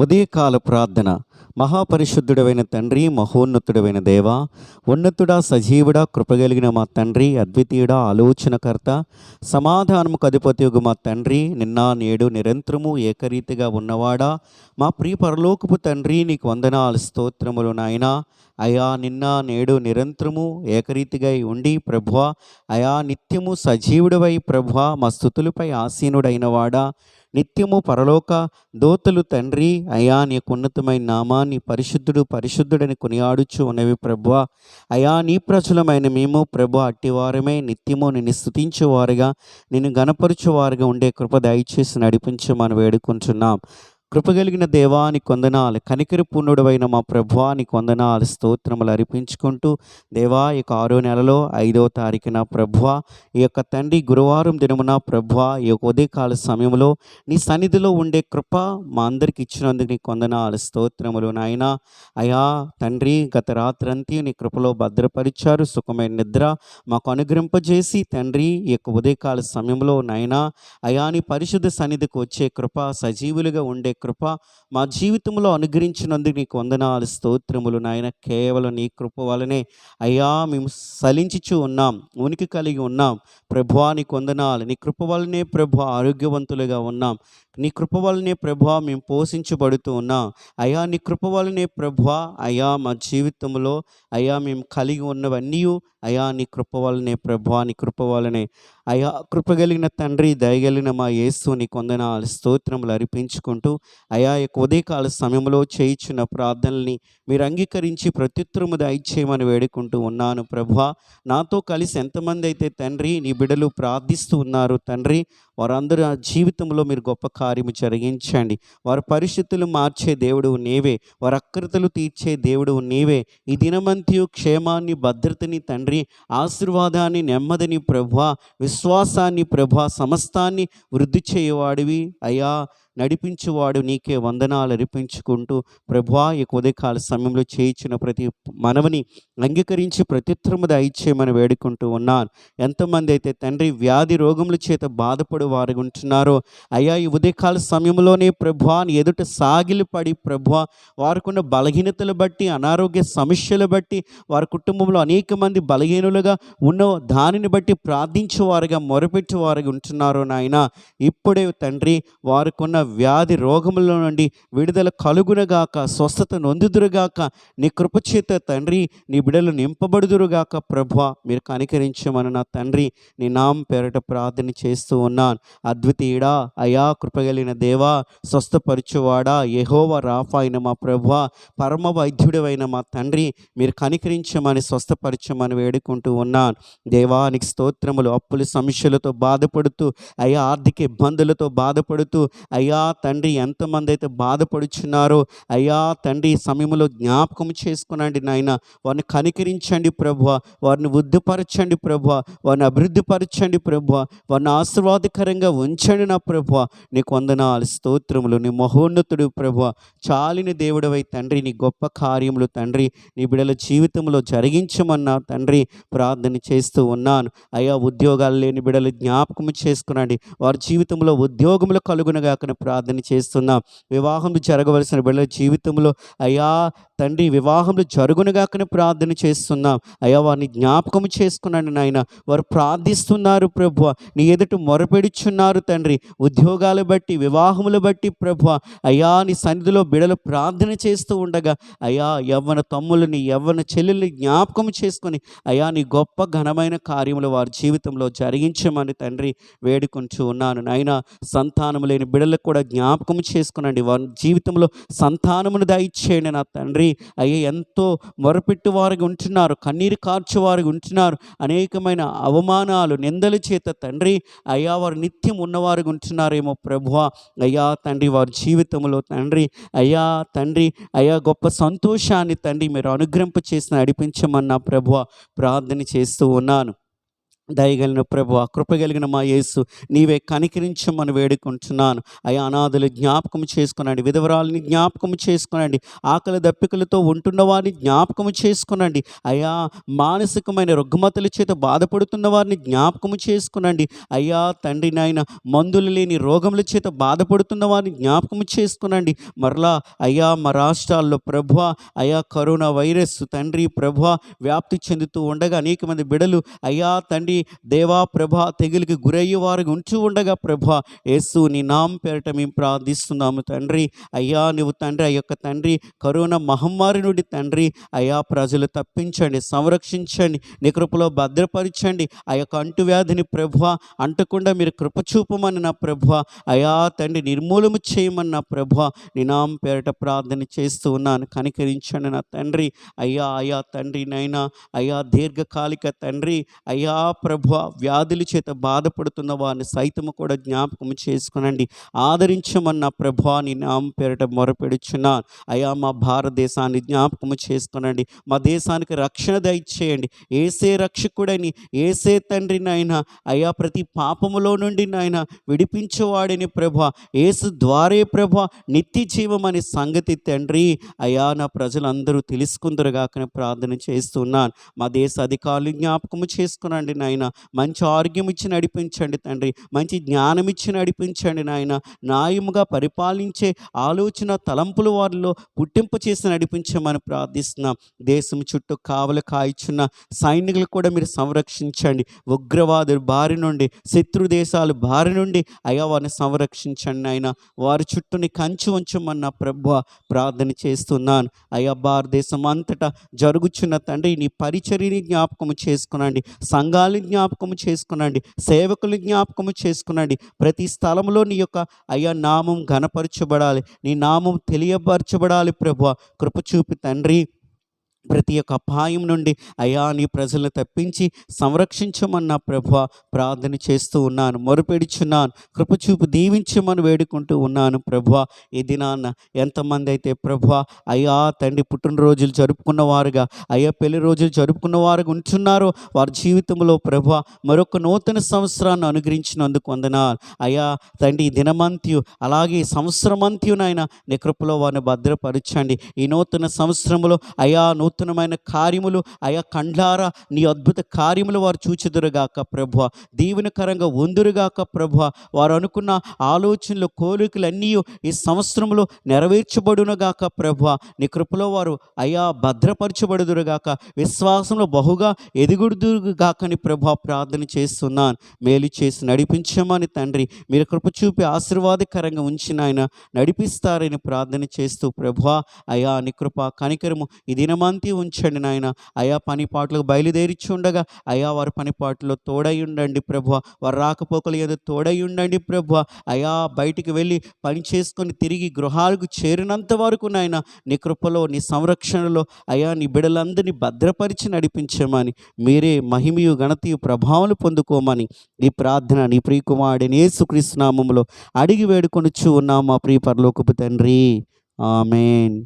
ఉదయకాల ప్రార్థన. మహాపరిశుద్ధుడవైన తండ్రి, మహోన్నతుడవైన దేవా, ఉన్నతుడా, సజీవుడా, కృపగలిగిన మా తండ్రి, అద్వితీయుడా, ఆలోచనకర్త, సమాధానముకు అధిపతియగు మా తండ్రి, నిన్న నేడు నిరంతరము ఏకరీతిగా ఉన్నవాడా, మా ప్రియ పరలోకపు తండ్రి, నీకు వందనాలు, స్తోత్రములు నాయనా. అయా, నిన్న నేడు నిరంతరము ఏకరీతిగా ఉండి ప్రభువా, అయా నిత్యము సజీవుడవై ప్రభువా, మా స్తుతులపై ఆసీనుడైన వాడా, నిత్యము పరలోక దోతలు తండ్రి, అయా నీకు ఉన్నతమైన నామాన్ని పరిశుద్ధుడు పరిశుద్ధుడని కొనియాడుచు ఉన్నవి ప్రభువా. అయా నీ ప్రజలమైన మేము ప్రభు అట్టివారమే నిత్యము నిన్ను స్తుతించేవారుగా, నిన్ను గణపరచువారుగా ఉండే కృప దయచేసి నడిపించమని వేడుకుంటున్నాం. కృపగలిగిన దేవానికి వందనాలు, కనికరి పూర్ణుడవైన మా ప్రభువానికి వందనాలు, స్తోత్రములు అర్పించుకుంటూ దేవా, ఈ 6వ నెలలో 5వ తారీఖున ప్రభువా, ఈ యొక్క తండ్రి గురువారం దినమున ప్రభువా, ఈ యొక్క ఉదయకాల సమయంలో నీ సన్నిధిలో ఉండే కృప మా అందరికి ఇచ్చినందుకు నీకు వందనాలు, స్తోత్రములు నాయనా. అయా తండ్రి, గత రాత్రంతా నీ కృపలో భద్రపరిచారు, సుఖమైన నిద్ర మాకు అనుగ్రహింపజేసి తండ్రి, ఈ యొక్క ఉదయకాల సమయంలో నాయనా, అయా నీ పరిశుద్ధ సన్నిధికి వచ్చే కృప, సజీవులుగా ఉండే కృప మా జీవితంలో అనుగ్రహించినందుకు నీకు వందనాలు, స్తోత్రములు నాయన. కేవలం నీ కృప వలనే అయ్యా మేము సలించుచు ఉన్నాం, ఉనికి కలిగి ఉన్నాం ప్రభువా, నీకు వందనాలు. నీ కృప వలనే ప్రభు ఆరోగ్యవంతులుగా ఉన్నాం, నీ కృప వలనే ప్రభువా మేము పోషించబడుతూ ఉన్నాం. అయ్యా నీ కృప వలనే ప్రభువా, అయ్యా మా జీవితంలో అయ్యా మేము కలిగి ఉన్నవన్నీ అయ్యా నీ కృప వలనే ప్రభువా, నీ కృప వలనే అయ్యా. కృపగలిగిన తండ్రి, దయగలిగిన మా యేసు నీకు వందనాలు, స్తోత్రములు అర్పించుకుంటూ అయా యొక్క ఉదయకాల సమయంలో చేయించిన ప్రార్థనల్ని మీరు అంగీకరించి ప్రత్యుత్తరము దయచేయమని వేడుకుంటూ ఉన్నాను ప్రభువా. నాతో కలిసి ఎంతమంది అయితే తండ్రి నీ బిడ్డలు ప్రార్థిస్తూ ఉన్నారు తండ్రి, వారందరూ ఆ జీవితంలో మీరు గొప్ప కార్యము జరిగించండి. వారి పరిస్థితులు మార్చే దేవుడు నీవే, వారి అక్రతలు తీర్చే దేవుడు నీవే. ఈ దినమంతయు క్షేమాన్ని, భద్రతని తండ్రి, ఆశీర్వాదాన్ని, నెమ్మదిని ప్రభువా, విశ్వాసాన్ని ప్రభువా, సమస్తాన్ని వృద్ధి చేయవాడివి అయ్యా, నడిపించువాడు నీకే వందనాలు అర్పించుకుంటూ ప్రభువా, ఈ ఉదయకాల సమయంలో చేయించిన ప్రతి మనవని అంగీకరించి ప్రత్యుత్తరము దయచేయమని వేడుకుంటూ ఉన్నాను. ఎంతమంది అయితే తండ్రి వ్యాధి రోగముల చేత బాధపడు వారు ఉంటున్నారో అయ్యా, ఈ ఉదయకాల సమయంలోనే ప్రభువా నీ ఎదుట సాగిలిపడి ప్రభువా, వారికున్న బలహీనతలు బట్టి, అనారోగ్య సమస్యలు బట్టి, వారి కుటుంబంలో అనేక మంది బలహీనులుగా ఉన్న దానిని బట్టి ప్రార్థించేవారుగా, మొరపెట్టేవారుగా ఉంటున్నారో నాయన. ఇప్పుడే తండ్రి వారికున్న వ్యాధి రోగముల నుండి విడుదల కలుగునగాక, స్వస్థత నొందుదురుగాక, నీ కృపచేత తండ్రి నీ బిడలు నింపబడుదురుగాక ప్రభువా, మీరు కనికరించమని నా తండ్రి నీ నామం పేరట ప్రార్థన చేస్తూ ఉన్నాను. అద్వితీయుడా, అయా కృపగలిగిన దేవా, స్వస్థపరచువాడా, యెహోవా రాఫా అయిన మా ప్రభువా, పరమ వైద్యుడైన మా తండ్రి, మీరు కనికరించమని స్వస్థపరచమని వేడుకుంటూ ఉన్నాను. దేవానికి స్తోత్రములు. అప్పుల సమస్యలతో బాధపడుతూ అయ్యా, ఆర్థిక ఇబ్బందులతో బాధపడుతూ అయ్యా తండ్రి ఎంతమంది అయితే బాధపడుచున్నారో అయ్యా తండ్రి ఈ సమయంలో జ్ఞాపకం చేసుకునండి నాయన. వారిని కనికరించండి ప్రభువా, వారిని వృద్ధిపరచండి ప్రభువా, వారిని అభివృద్ధిపరచండి ప్రభువా, వారిని ఆశీర్వాదకరంగా ఉంచండి నా ప్రభువా. నీకు వందనాలు, స్తోత్రములు. నీ మహోన్నతుడు ప్రభువా, చాలిన దేవుడవై తండ్రి, నీ గొప్ప కార్యములు తండ్రి నీ బిడ్డల జీవితంలో జరిగించమన్నా తండ్రి ప్రార్థన చేస్తూ ఉన్నాను. అయ్యా, ఉద్యోగాలు లేని బిడ్డలు జ్ఞాపకం చేసుకునండి, వారి జీవితంలో ఉద్యోగములు కలుగునగాకని ప్రార్థన చేస్తున్నాం. వివాహం జరగవలసిన బిడ్డల జీవితంలో అయ్యా తండ్రి వివాహంలో జరుగునుగాకని ప్రార్థన చేస్తున్నాం. అయ్యా, వారిని జ్ఞాపకం చేసుకున్నాను నాయన. వారు ప్రార్థిస్తున్నారు ప్రభువా, నీ ఎదుట మొరపెడుచున్నారు తండ్రి, ఉద్యోగాలు బట్టి, వివాహములు బట్టి ప్రభువా. అయ్యా నీ సన్నిధిలో బిడలు ప్రార్థన చేస్తూ ఉండగా అయ్యా, యవ్వన తమ్ములని, యవ్వన చెల్లెల్ని జ్ఞాపకం చేసుకొని అయ్యా నీ గొప్ప ఘనమైన కార్యములు వారి జీవితంలో జరిగించమని తండ్రి వేడుకుంటూ ఉన్నాను నాయన. సంతానము లేని బిడలకు కూడా జ్ఞాపకం చేసుకునండి, వారి జీవితంలో సంతానమును దయచేయండి నా తండ్రి. అయ్యా, ఎంతో మొరపెట్టు వారికి ఉంటున్నారు, కన్నీరు కార్చు వారికి ఉంటున్నారు, అనేకమైన అవమానాలు, నిందల చేత తండ్రి అయ్యా వారు నిత్యం ఉన్నవారు ఉంటున్నారేమో ప్రభువా. అయ్యా తండ్రి వారి జీవితంలో తండ్రి అయ్యా తండ్రి అయ్యా గొప్ప సంతోషాన్ని తండ్రి మీరు అనుగ్రహింప చేసి నడిపించమన్నా ప్రభువా ప్రార్థన చేస్తూ ఉన్నాను. దయగలిగిన ప్రభువా, కృపగలిగిన మా యేసు, నీవే కనికరించమని వేడుకుంటున్నాను. అయ్యా, అనాథులు జ్ఞాపకం చేసుకునండి, విధవరాలని జ్ఞాపకం చేసుకునండి, ఆకలి దప్పికలతో ఉంటున్న వారిని జ్ఞాపకం చేసుకునండి. అయ్యా, మానసికమైన రుగ్మతల చేత బాధపడుతున్న వారిని జ్ఞాపకం చేసుకునండి. అయ్యా తండ్రి నాయన, మందులు లేని రోగముల చేత బాధపడుతున్న వారిని జ్ఞాపకం చేసుకునండి. మరలా అయ్యా, మా రాష్ట్రాల్లో ప్రభువా, అయ్యా కరోనా వైరస్ తండ్రి ప్రభువా వ్యాప్తి చెందుతూ ఉండగా అనేక మంది బిడలు అయ్యా తండ్రి దేవా ప్రభా తెగులుకి గురయ్యే వారికి ఉంటూ ఉండగా ప్రభా యేసు నీ నామం పేరట మేము ప్రార్థిస్తున్నాము తండ్రి. అయ్యా నువ్వు తండ్రి ఆ యొక్క తండ్రి కరోనా మహమ్మారి నుండి తండ్రి అయ్యా ప్రజలు తప్పించండి, సంరక్షించండి, నీ కృపలో భద్రపరచండి. ఆ యొక్క అంటువ్యాధిని ప్రభా అంటకుండా మీరు కృప చూపమని నా ప్రభా అయ్యా తండ్రి నిర్మూలము చేయమని నా ప్రభా నీ నామం పేరట ప్రార్థన చేస్తూ ఉన్నాను. కనికరించండి నా తండ్రి. అయ్యా అయ్యా తండ్రి నైనా అయ్యా దీర్ఘకాలిక తండ్రి అయ్యా ప్రభువా వ్యాధుల చేత బాధపడుతున్న వారిని సైతము కూడా జ్ఞాపకం చేసుకునండి, ఆదరించమన్న ప్రభువా నీ నామం పేరట మొరపెడుచున్నాను. అయ్యా మా భారతదేశాన్ని జ్ఞాపకం చేసుకునండి, మా దేశానికి రక్షణ దయచేయండి. ఏసే రక్షకుడని, ఏసే తండ్రి నాయన అయ్యా ప్రతి పాపములో నుండి నాయన విడిపించేవాడిని ప్రభా, ఏసు ద్వారే ప్రభా నిత్య జీవమని సంగతి తండ్రి అయ్యా నా ప్రజలందరూ తెలుసుకుందరుగాకని ప్రార్థన చేస్తున్నాను. మా దేశ అధికారులు జ్ఞాపకము చేసుకునండి నాయన, మంచి ఆరోగ్యం ఇచ్చి నడిపించండి తండ్రి, మంచి జ్ఞానం ఇచ్చి నడిపించండి నాయన, న్యాయముగా పరిపాలించే ఆలోచన తలంపులు వారిలో పుట్టింపు చేసి నడిపించమని ప్రార్థిస్తున్నాం. దేశం చుట్టూ కావలి కాయిచున్న సైనికులు కూడా మీరు సంరక్షించండి, ఉగ్రవాదుల బారి నుండి, శత్రు దేశాల బారి నుండి అయ్యా వారిని సంరక్షించండి ఆయన, వారి చుట్టూని కంచి ఉంచమన్న ప్రభువా ప్రార్థన చేస్తున్నాను. అయ్యా భారతదేశం అంతటా జరుగుచున్న తండ్రి నీ పరిచర్యని జ్ఞాపకము చేసుకునండి, సంఘాలను జ్ఞాపకము చేసుకునండి, సేవకులు జ్ఞాపకము చేసుకునండి. ప్రతి స్థలంలో నీ యొక్క అయ్యా నామం ఘనపరచబడాలి, నీ నామం తెలియపరచబడాలి ప్రభువా కృప చూపి తండ్రి ప్రతి ఒక్క అపాయం నుండి అయ్యా నీ ప్రజలను తప్పించి సంరక్షించమన్న ప్రభువా ప్రార్థన చేస్తూ ఉన్నాను, మొరపెడుచున్నాను. కృపచూపు దీవించమని వేడుకుంటూ ఉన్నాను ప్రభువా. ఈ దినాన్న ఎంతమంది అయితే ప్రభువా అయ్యా తండ్రి పుట్టినరోజులు జరుపుకున్న వారుగా, అయ్యా పెళ్లి రోజులు జరుపుకున్న వారుగా ఉంటున్నారో వారి జీవితంలో ప్రభువా మరొక నూతన సంవత్సరాన్ని అనుగ్రహించినందుకు వందనాలు. అయ్యా తండ్రి దినమంత్యు అలాగే సంవత్సరమంత్యునైనా నీ కృపలో వారిని భద్రపరచండి. ఈ నూతన సంవత్సరంలో అయ్యా నూతనమైన కార్యములు అయా కండ్లారా నీ అద్భుత కార్యములు వారు చూచెదరుగాక ప్రభువా, దీవెనకరంగా ఉందురుగాక ప్రభువా. వారు అనుకున్న ఆలోచనలు కోరికలన్నీ ఈ సంవత్సరంలో నెరవేర్చబడునుగాక ప్రభువా. నీ కృపలో వారు అయా భద్రపరచబడుదురుగాక, విశ్వాసంలో బహుగా ఎదుగుదురుగాకని ప్రభువా ప్రార్థన చేస్తున్నాను. మేలు చేసి నడిపించమని తండ్రి మీరు కృప చూపి ఆశీర్వాదకరంగా ఉంచిన ఆయన నడిపిస్తారని ప్రార్థన చేస్తూ ప్రభువా అయా నీ కృప కనికరము ఈ దినమంతా ఉంచండి నాయన. అయా పని పాటలకు బయలుదేరిచి ఉండగా అయా వారి పని పాటలో తోడై ఉండండి ప్రభువా, వారు రాకపోకలు ఏదో తోడై ఉండండి ప్రభువా. అయా బయటికి వెళ్ళి పని చేసుకొని తిరిగి గృహాలకు చేరినంత వరకు నాయన నీ కృపలో నీ సంరక్షణలో అయా నీ బిడలందరినీ భద్రపరిచి నడిపించమని, మీరే మహిమయు ఘనతయు ప్రభావాలు పొందుకోమని ఈ ప్రార్థన నీ ప్రియకుమారుడైన యేసుక్రీస్తు నామములో అడిగి వేడుకొనుచు ఉన్నాం మా ప్రియ పరలోకపు తండ్రి. ఆమేన్.